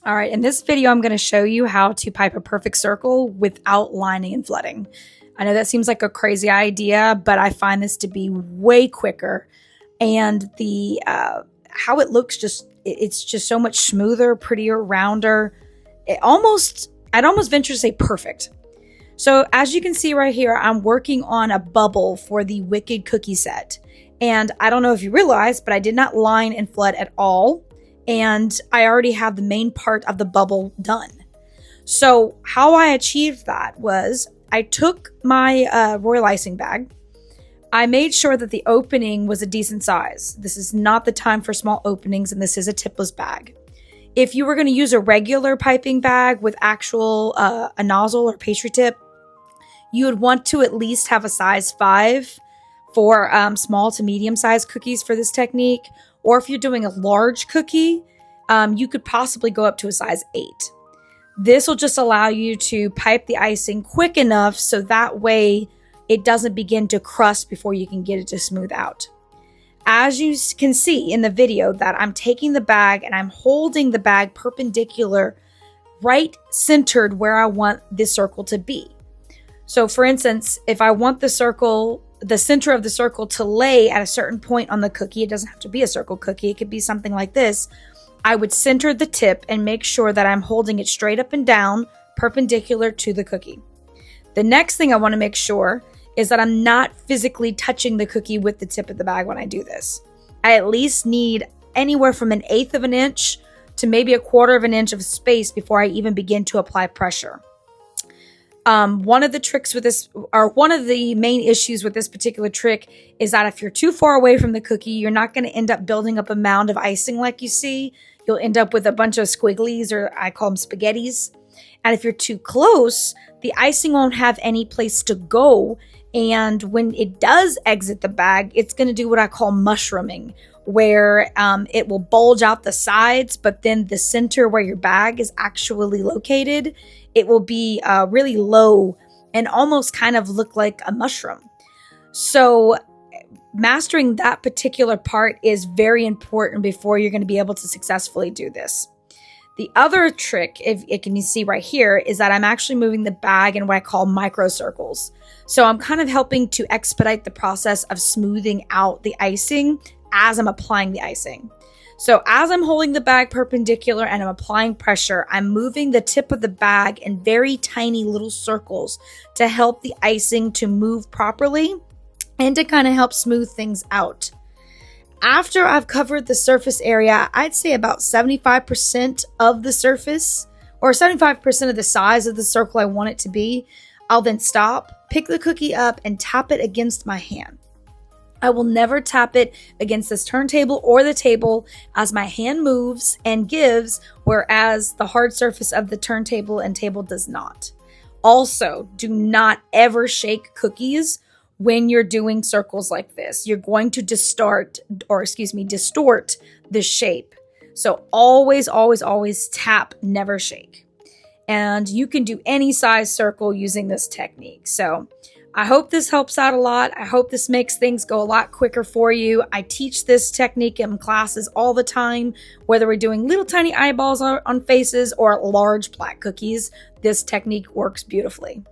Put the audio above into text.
All right, in this video, I'm going to show you how to pipe a perfect circle without lining and flooding. I know that seems like a crazy idea, but I find this to be way quicker, and the how it looks it's just so much smoother, prettier, rounder. I'd almost venture to say perfect. So as you can see right here, I'm working on a bubble for the Wicked cookie set. And I don't know if you realize, but I did not line and flood at all. And I already have the main part of the bubble done. So how I achieved that was I took my royal icing bag. I made sure that the opening was a decent size. This is not the time for small openings, and this is a tipless bag. If you were going to use a regular piping bag with actual a nozzle or pastry tip, you would want to at least have a size 5 for small to medium sized cookies for this technique. Or if you're doing a large cookie, you could possibly go up to a size 8. This will just allow you to pipe the icing quick enough so that way it doesn't begin to crust before you can get it to smooth out. As you can see in the video that I'm taking the bag and I'm holding the bag perpendicular, right centered where I want this circle to be. So for instance, if I want the center of the circle to lay at a certain point on the cookie, it doesn't have to be a circle cookie, it could be something like this, I would center the tip and make sure that I'm holding it straight up and down, perpendicular to the cookie. The next thing I want to make sure is that I'm not physically touching the cookie with the tip of the bag when I do this. I at least need anywhere from 1/8 of an inch to maybe 1/4 of an inch of space before I even begin to apply pressure. One of the tricks with this, or one of the main issues with this particular trick, is that if you're too far away from the cookie, you're not going to end up building up a mound of icing like you see. You'll end up with a bunch of squigglies, or I call them spaghettis. And if you're too close, the icing won't have any place to go. And when it does exit the bag, it's going to do what I call mushrooming, where it will bulge out the sides, but then the center where your bag is actually located, it will be really low and almost kind of look like a mushroom. So mastering that particular part is very important before you're going to be able to successfully do this. The other trick, if you can see right here, is that I'm actually moving the bag in what I call micro circles. So I'm kind of helping to expedite the process of smoothing out the icing as I'm applying the icing. So as I'm holding the bag perpendicular and I'm applying pressure, I'm moving the tip of the bag in very tiny little circles to help the icing to move properly and to kind of help smooth things out. After I've covered the surface area, I'd say about 75% of the surface, or 75% of the size of the circle I want it to be, I'll then stop, pick the cookie up, and tap it against my hand. I will never tap it against this turntable or the table, as my hand moves and gives, whereas the hard surface of the turntable and table does not. Also, do not ever shake cookies when you're doing circles like this. You're going to distort the shape. So always, always, always tap, never shake. And you can do any size circle using this technique. So I hope this helps out a lot. I hope this makes things go a lot quicker for you. I teach this technique in classes all the time, whether we're doing little tiny eyeballs on faces or large plaque cookies. This technique works beautifully.